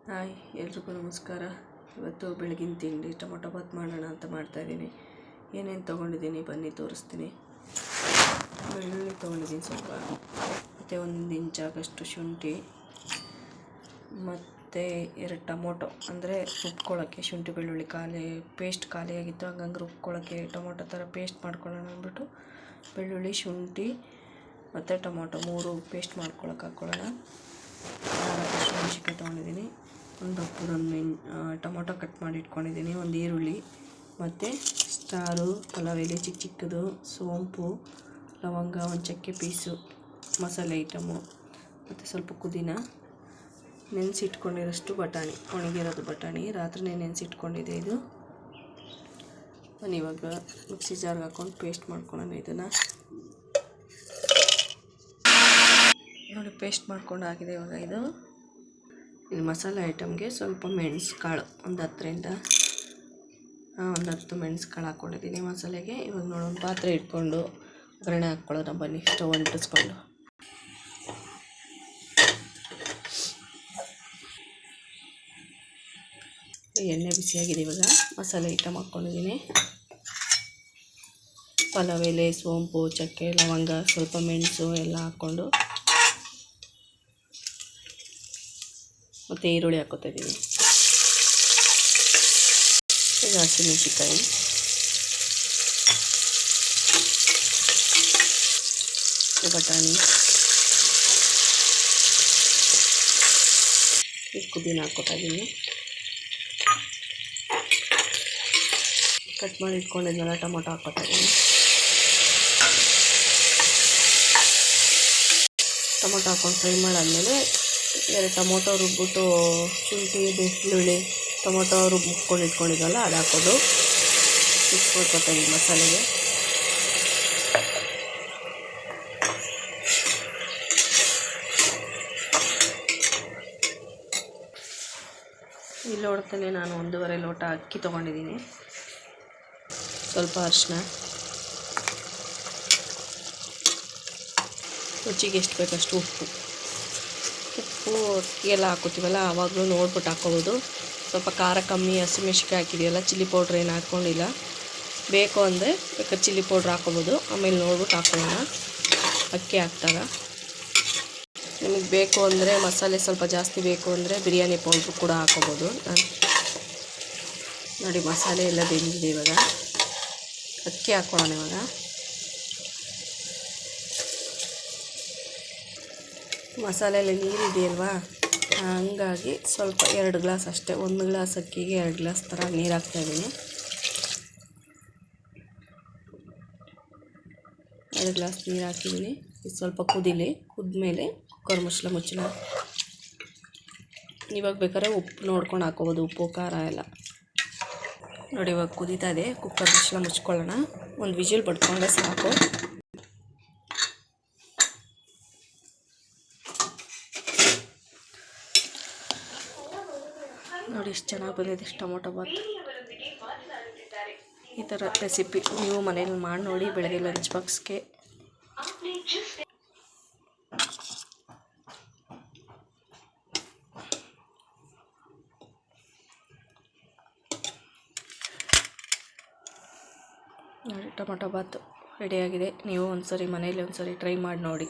Hi ಎಲ್ರಿಗೂ ನಮಸ್ಕಾರ. ಇವತ್ತು ಬೆಳಗಿನ ತಿಂಡಿ ಟೊಮೊಟೊ ಬಾತ್ ಮಾಡೋಣ ಅಂತ ಮಾಡ್ತಾಯಿದ್ದೀನಿ. ಏನೇನು ತೊಗೊಂಡಿದ್ದೀನಿ ಬನ್ನಿ ತೋರಿಸ್ತೀನಿ. ಬೆಳ್ಳುಳ್ಳಿ ತೊಗೊಂಡಿದ್ದೀನಿ ಸ್ವಲ್ಪ, ಮತ್ತು 1 ಇಂಚಾಗಷ್ಟು ಶುಂಠಿ, ಮತ್ತು 2 ಟೊಮೊಟೊ ಅಂದರೆ ರುಬ್ಕೊಳ್ಳೋಕ್ಕೆ. ಶುಂಠಿ ಬೆಳ್ಳುಳ್ಳಿ ಪೇಸ್ಟ್ ಖಾಲಿಯಾಗಿತ್ತು, ಹಂಗಂಗೆ ರುಬ್ಕೊಳ್ಳೋಕ್ಕೆ ಟೊಮೊಟೊ ಥರ ಪೇಸ್ಟ್ ಮಾಡ್ಕೊಳ್ಳೋಣ ಅಂದ್ಬಿಟ್ಟು ಬೆಳ್ಳುಳ್ಳಿ, ಶುಂಠಿ ಮತ್ತು ಟೊಮೊಟೊ 3 ಪೇಸ್ಟ್ ಮಾಡ್ಕೊಳ್ಳೋಕೆ ಹಾಕ್ಕೊಳ್ಳೋಣ. ಮೆಣಸಿನ್ಕಾಯಿ ತೊಗೊಂಡಿದ್ದೀನಿ, ಒಂದು ಟೊಮೊಟೊ ಕಟ್ ಮಾಡಿ ಇಟ್ಕೊಂಡಿದ್ದೀನಿ, ಒಂದು ಈರುಳ್ಳಿ, ಮತ್ತು ಸ್ಟಾರು, ಪಲಾವ್ ಎಲೆ ಚಿಕ್ಕದು, ಸೋಂಪು, ಲವಂಗ, ಒಂದು ಚಕ್ಕೆ ಪೀಸು, ಮಸಾಲೆ ಐಟಮು, ಮತ್ತು ಸ್ವಲ್ಪ ಪುದೀನ, ನೆನೆಸಿಟ್ಕೊಂಡಿರೋಷ್ಟು ಬಟಾಣಿ, ಒಣಗಿರೋದು ಬಟಾಣಿ ರಾತ್ರಿನೇ ನೆನೆಸಿಟ್ಕೊಂಡಿದೆ. ಇದು ನಾನು ಇವಾಗ ಮಿಕ್ಸಿ ಜಾರ್ಗೆ ಹಾಕ್ಕೊಂಡು ಪೇಸ್ಟ್ ಮಾಡ್ಕೊಳ್ಳೋಣ. ಇದನ್ನು ನೋಡಿ ಪೇಸ್ಟ್ ಮಾಡ್ಕೊಂಡು ಆಗಿದೆ. ಇವಾಗ ಇದು ಮಸಾಲೆ ಐಟಮ್ಗೆ ಸ್ವಲ್ಪ ಮೆಣಸು ಕಾಳು, ಒಂದು 10 ಮೆಣಸು ಕಾಳು ಹಾಕ್ಕೊಂಡಿದ್ದೀನಿ ಮಸಾಲೆಗೆ. ಇವಾಗ ನೋಡಿ ಒಂದು ಪಾತ್ರೆ ಇಟ್ಕೊಂಡು ಒಗ್ಗರಣೆ ಹಾಕ್ಕೊಳ್ಳೋಣ ಬನ್ನಿ. ಸ್ಟವ್ ಅಂಟಿಸ್ಕೊಂಡು ಎಣ್ಣೆ ಬಿಸಿಯಾಗಿದೆ. ಇವಾಗ ಮಸಾಲೆ ಐಟಮ್ ಹಾಕ್ಕೊಂಡಿದ್ದೀನಿ. ಪಲಾವ್ ಎಲೆ, ಸೋಂಪು, ಚಕ್ಕೆ, ಲವಂಗ, ಸ್ವಲ್ಪ ಮೆಣಸು ಎಲ್ಲ ಹಾಕ್ಕೊಂಡು, ಮತ್ತು ಈರುಳ್ಳಿ ಹಾಕ್ಕೊತಾ ಇದ್ದೀನಿ. ಈಗ ಹಸಿಮೆಣಸಿನ್ಕಾಯಿ, ಬಟಾಣಿ, ಪುದೀನ ಹಾಕ್ಕೊತಾ ಇದ್ದೀನಿ. ಕಟ್ ಮಾಡಿ ಇಟ್ಕೊಂಡಿದ್ನಲ್ಲ ಟೊಮೊಟೊ ಹಾಕ್ಕೊತಾ ಇದ್ದೀನಿ. ಟೊಮೊಟೊ ಹಾಕ್ಕೊಂಡು ಫ್ರೈ ಮಾಡಾದ್ಮೇಲೆ 2 ಟೊಮೊಟೊ ರುಬ್ಬಿಟ್ಟು, ಶುಂಠಿ, ಬೆಳ್ಳುಳ್ಳಿ, ಟೊಮೊಟೊ ರುಬ್ಬಿಕೊಂಡು ಇಟ್ಕೊಂಡಿದ್ವಲ್ಲ ಅದು ಹಾಕೋದು, ಮಿಕ್ಸ್ ಮಾಡ್ಕೊತಾ ಇದ್ದೀನಿ ಮಸಾಲೆಗೆ. ಇಲ್ಲಿ ನೋಡ್ತಾನೆ ನಾನು 1.5 ಲೋಟ ಅಕ್ಕಿ ತೊಗೊಂಡಿದ್ದೀನಿ. ಸ್ವಲ್ಪ ಅರಿಶಿನ, ರುಚಿಗೆ ಎಷ್ಟು ಬೇಕಷ್ಟು ಉಪ್ಪು ಅಕ್ಕಿ ಎಲ್ಲ ಹಾಕೋತೀವಲ್ಲ ಆವಾಗಲೂ ನೋಡ್ಬಿಟ್ಟು ಹಾಕ್ಕೋಬೋದು. ಸ್ವಲ್ಪ ಖಾರ ಕಮ್ಮಿ, ಹಸಿಮೆಣ್ಸಿನ್ಕಾಯಿ ಹಾಕಿದೆಯಲ್ಲ, ಚಿಲ್ಲಿ ಪೌಡ್ರ್ ಏನು ಹಾಕ್ಕೊಂಡಿಲ್ಲ. ಬೇಕು ಅಂದರೆ ಬೇಕಾದ್ರೆ ಚಿಲ್ಲಿ ಪೌಡ್ರ್ ಹಾಕ್ಕೋಬೋದು, ಆಮೇಲೆ ನೋಡ್ಬಿಟ್ಟು ಹಾಕ್ಕೊಳ್ಳೋಣ ಅಕ್ಕಿ ಹಾಕ್ದಾಗ. ನಿಮಗೆ ಬೇಕು ಅಂದರೆ ಮಸಾಲೆ ಸ್ವಲ್ಪ ಜಾಸ್ತಿ ಬೇಕು ಅಂದರೆ ಬಿರಿಯಾನಿ ಪೌಡ್ರು ಕೂಡ ಹಾಕ್ಕೋಬೋದು. ನೋಡಿ ಮಸಾಲೆ ಎಲ್ಲ ಬೆಂದಿದೆ. ಇವಾಗ ಅಕ್ಕಿ ಹಾಕ್ಕೊಳ್ಳೋಣ. ಇವಾಗ ಮಸಾಲೆಯಲ್ಲಿ ನೀರಿದೆಯಲ್ವಾ, ಹಂಗಾಗಿ ಸ್ವಲ್ಪ 2 ಗ್ಲಾಸ್ ಅಷ್ಟೇ, 1 ಗ್ಲಾಸ್ ಅಕ್ಕಿಗೆ 2 ಗ್ಲಾಸ್ ಥರ ನೀರು ಹಾಕ್ತಾಯಿದ್ದೀನಿ. 2 ಗ್ಲಾಸ್ ನೀರು ಹಾಕಿದ್ದೀನಿ. ಇದು ಸ್ವಲ್ಪ ಕುದ್ಮೇಲೆ ಕುಕ್ಕರ್ ಮುಚ್ಚಳ. ಇವಾಗ ಬೇಕಾದ್ರೆ ಉಪ್ಪು ನೋಡ್ಕೊಂಡು ಹಾಕ್ಕೋಬೋದು, ಉಪ್ಪು ಖಾರ ಎಲ್ಲ. ನೋಡಿ ಇವಾಗ ಕುದೀತಾ ಇದೆ. ಕುಕ್ಕರ್ ಮುಚ್ಕೊಳ್ಳೋಣ. ಒಂದು ವಿಜಿಲ್ ಪಡ್ಕೊಂಡ್ರೆ ಸಾಕು. ನೋಡಿ ಎಷ್ಟು ಚೆನ್ನಾಗಿ ಬಂದಿದೆ ಟೊಮೊಟೊ ಬಾತ್. ಈ ಥರ ರೆಸಿಪಿ ನೀವು ಮನೇಲಿ ಮಾಡಿ ನೋಡಿ, ಬೆಳಗ್ಗೆ ಲಂಚ್ ಬಾಕ್ಸ್ಗೆ. ನೋಡಿ ಟೊಮೊಟೊ ಬಾತ್ ರೆಡಿಯಾಗಿದೆ. ನೀವು ಮನೇಲಿ ಒಂದ್ಸರಿ ಟ್ರೈ ಮಾಡಿ ನೋಡಿ.